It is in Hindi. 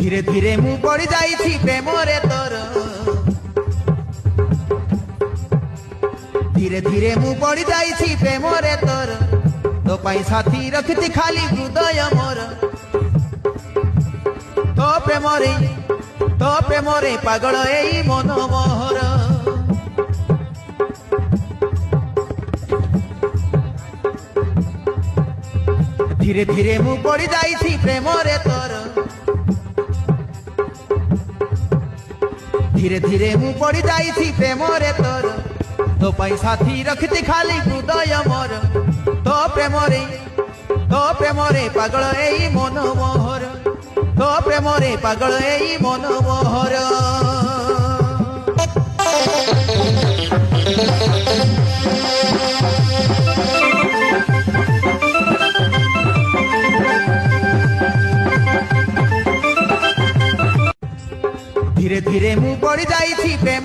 धीरे धीरे मु पड़ी जाइछि प्रेमरे तोर धीरे धीरे मु पड़ी जाइछि प्रेमरे तोर तो पाई साथी रखती खाली हृदय मोर तो प्रेमरे पागल एई मन मोहर धीरे धीरे मु पड़ी जाइछि प्रेमरे तोर धीरे धीरे मु पड़ी जाइछि प्रेमरे तोर तो पाई साथी रखती खाली हृदय मोर तो प्रेमरे पागल एई मन मोहर तो प्रेमरे पागल एई मन मोहर धीरे धीरे मु पड़ी जाइछि प्रेम